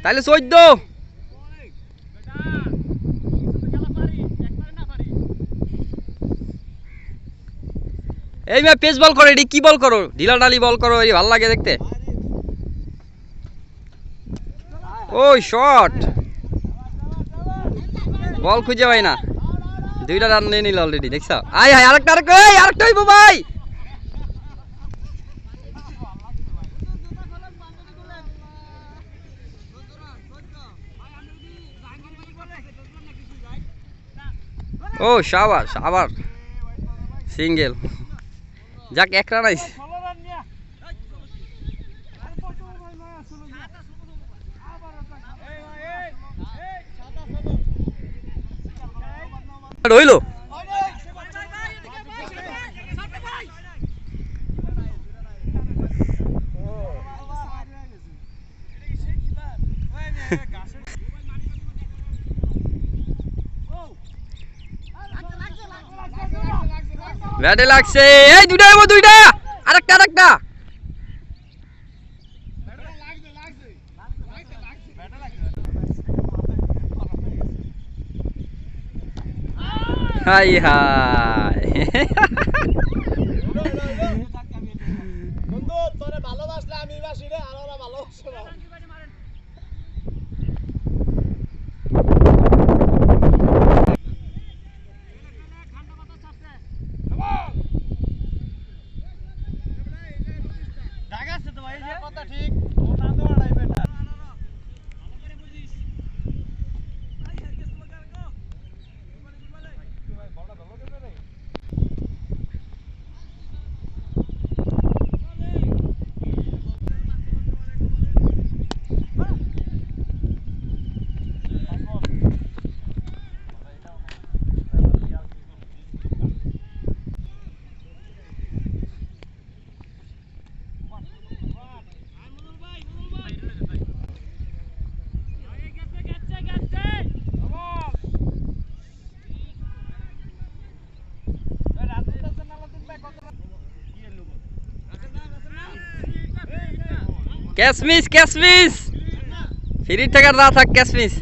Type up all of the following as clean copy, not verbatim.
তাহলে 14। এই মে পেস বল করো, এটি কি বল করো, ঢিলা ডালি বল করো, এই ভালো লাগে দেখতে। ওই শট, বল খুঁজে পাই না, 2টা রান নিয়ে নিল অলরেডি, দেখছো? আয় হায়, আরেকটা আরেকটা হইব ভাই। ও শাবাশ, আবার সিঙ্গেল, যাক 1 রান আইছে। হইলো ব্যাটে লাগছে, এই 2টা হইব, 2টা, আরেকটা হাই হাই। বন্ধু তোরে ভালোবাসলে আমি বাসি রে, আর ওরা ভালোবাসে না। ঢাকাছে তো ভাই, যে কথা ঠিক, ও না তো আড়াই বেটা। ক্যাচ মিস, ফ্রি টাকার না থাক, ক্যাচ মিস।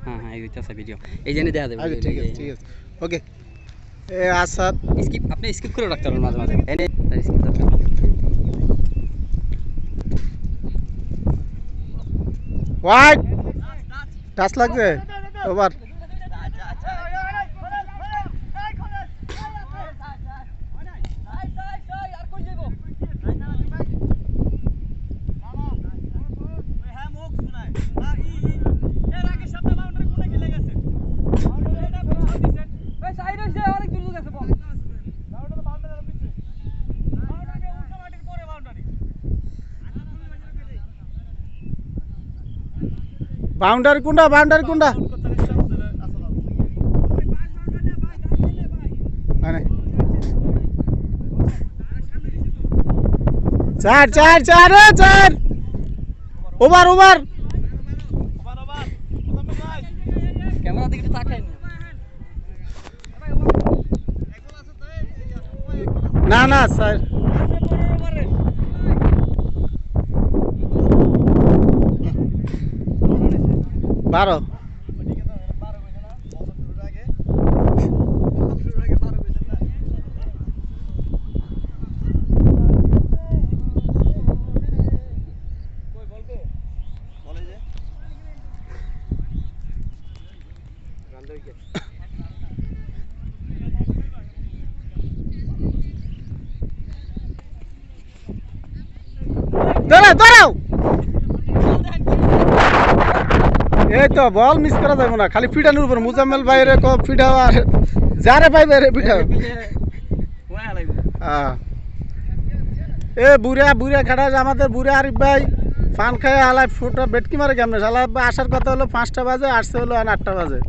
হ্যাঁ হ্যাঁ, এই হইতাছে ভিডিও, এই জন্য দেখা যাবে। ঠিক আছে ওকে। এ আসাদ স্কিপ, আপনি স্কিপ করে রাখতে পারেন মাঝে মাঝে, এই তার স্কিপ করতে। হোয়াইট টাচ লাগছে ওভার। বাউন্ডারি কোনটা মানে 4 ওভার ক্যামেরা দিকে তাকাই না স্যার। 12। বলে যে দাঁড়াও এই তো বল মিস করা যাবে না, খালি ফিটানোর উপর মুজাম্মেল ভাইয়ের ফিটাও আর যারে পাইবে রে ফিটাও। এ বুড়া বুড়া খাড়া আমাদের বুড়া আরিফ ভাই ফান খায় হালায় ফুটা বেটকি মারে কেমনে শালা, আসার কথা হলো 5টা বাজে, আসছে হলো 8টা বাজে।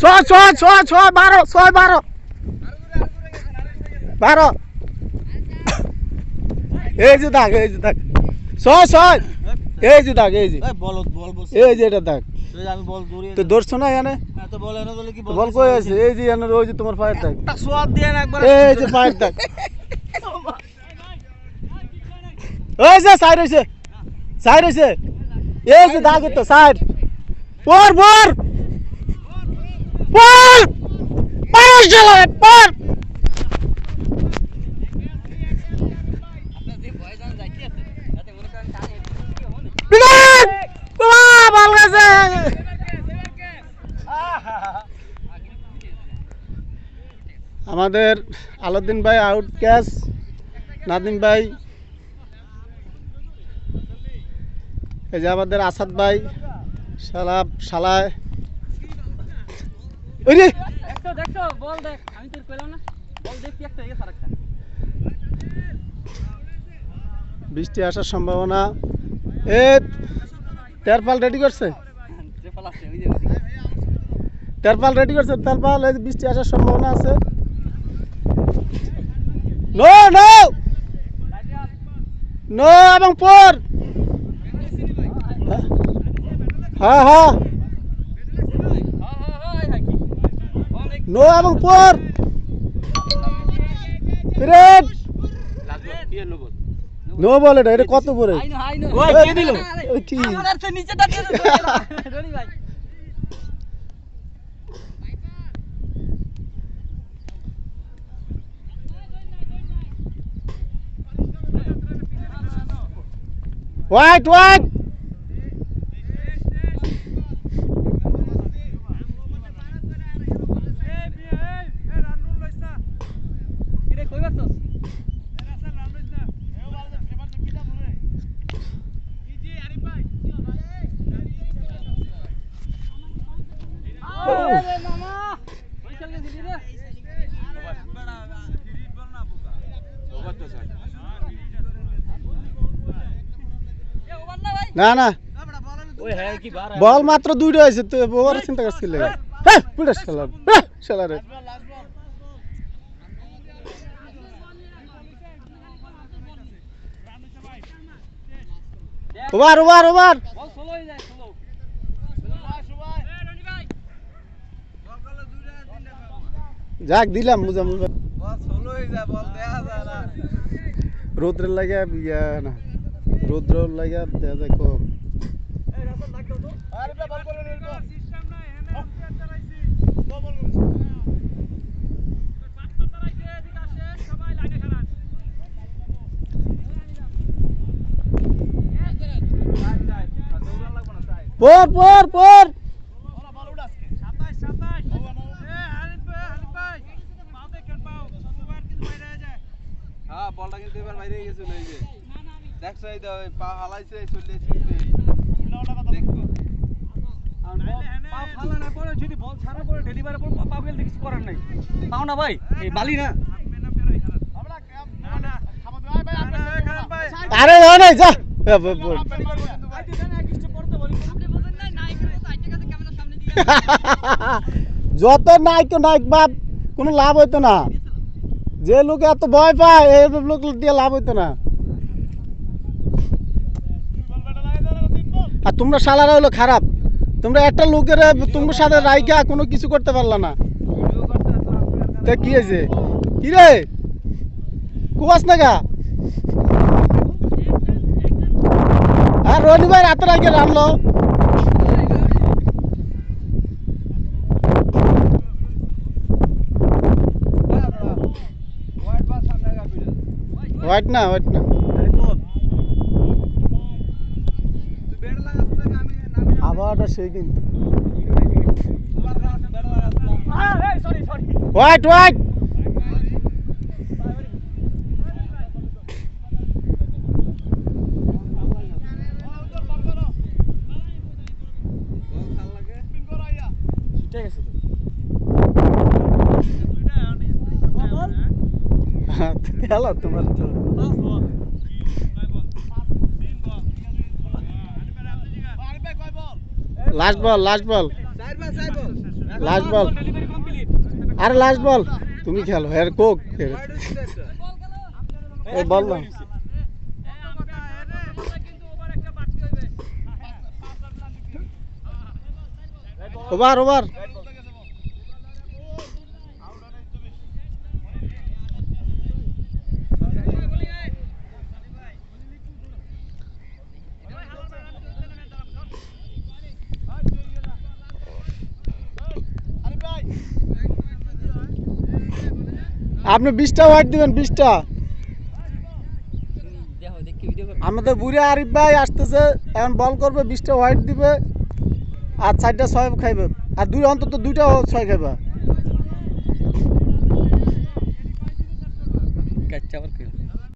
ছয় 12 এই যে দাগ, এই যে দাগ, 6 এই যে দাগ, এই যে বল বল বল এই যে এটা দাগ। আমি বল দৌড়িয়ে তো দৌড়ছো না এনে তো বল এনে বলে কি বল কই আছে? এই যে এনে ওই যে তোমার পায়ের দাগ, একটা সোয়াদ দিয়ে না একবার এই যে পায়ের দাগ, ওই যে সাইড হইছে, সাইড হইছে, এই যে দাগ তো সাইড। পর পর পর পর চলো পর। বল গেছে। আমাদের আলাউদ্দিন ভাই আউট ক্যাচ, নাদিম ভাই, এই যে আমাদের আসাদ ভাই শালায় ওই রে দেখছো বল দেখ, আমি তোর কইলাম না বল দেখ কি একটা এসে আরেকটা। বৃষ্টি আসার সম্ভাবনা। এ তেরপাল রেডি করছে, যে পাল আছে ওই যে তেরপাল রেডি করছে, তেরপাল। এই যে বৃষ্টি আসার সম্ভাবনা আছে। নো নো নো এবং পর, হ্যাঁ হ্যাঁ নো এবং পর পিরিয়ড নো বল। এটা কত পরে ওই কে দিল? কি আমাদের তো নিচেটা দিয়ে দে রনি ভাই। হোয়াইট হোয়াইট কিরে কই বাসছস? আরে মামা ওই চল গেছিলি রে। না না ওই হ্যাঁ কি বার বল মাত্র 2টা হয়েছে, তো ওর চিন্তা করছিল। হ্যাঁ পুরো শালারে ওভার ওভার ওভার। বল স্লো হয়ে যায়, স্লো। যাক দিলাম মুজাম্মেল ভাই। বল সোলো হয়ে যায়, বল দেখা যায় না। রৌদ্রের লাগে ইয়া না, রৌদ্র লাগে দেখা যায় কম। আরে বল করে নিল সিস্টেম নাই এনে আমি চালাইছি বল বল পাঁচটা চালাইছে এদিকে আসে সবাই লাইনে খারাপ দৌড়া লাগবে না তাই পর পর পর ওরা বল উড় আজকে 27 এ হানিফ ভাই পাও দেখেন পাও সবার কিন্তু বাইরে হয়ে যায়। হ্যাঁ বলটা কিন্তু এবার বাইরে গেছে এই যে দেখছো এই তো পা হালাইছে চলে এসেছে দেখো পাও ফালা না পড়ে যদি বল ছাড়া পড়ে ডেলিভারি পড়ে পাও গেল কিছু করার নাই। পাও না ভাই, এই বালি না। আরে না যা যত নায়ক নায়ক বাপ কোনো লাভ হইতো না, যে লোক এত ভয় পায় এই লোক দিয়ে লাভ হইতো না। আর তোমরা শালারা হলো খারাপ, তোমরা একটা লোকের তোমার সাথে রাইখা কোনো কিছু করতে পারলা না। তা কি হয়েছে কি রে কুবাস না গা? আর রনি ভাই রাতে রাখে রানলো হোয়াইট না বল তুই ব্যাট লাগাস না আমি নামি আবহাওয়াটা সেই কিন্তু তোমার গাছ ব্যাট লাগাস না এই sorry sorry white white ball খেল লাগে স্পিন কর আইয়া ঠিক আছে তো খেলা তোমার তো last ball last ball side by side ball last ball delivery complete আরে লাস্ট বল তুমি খেলো এর কোক ওয়াইড হইছে একটা এই বল না ওভার ওভার আপনি 20টা হোয়াইট দিবেন 20টা দেখো দেখি ভিডিও আমাদের বুড়ি আরিফ ভাই আসতেছে এখন বল করবে 20টা হোয়াইট দিবে আর 4টা 6 খাইবে আর দুই অন্তত 2টা 6 খাইবে কাচ্চা আবার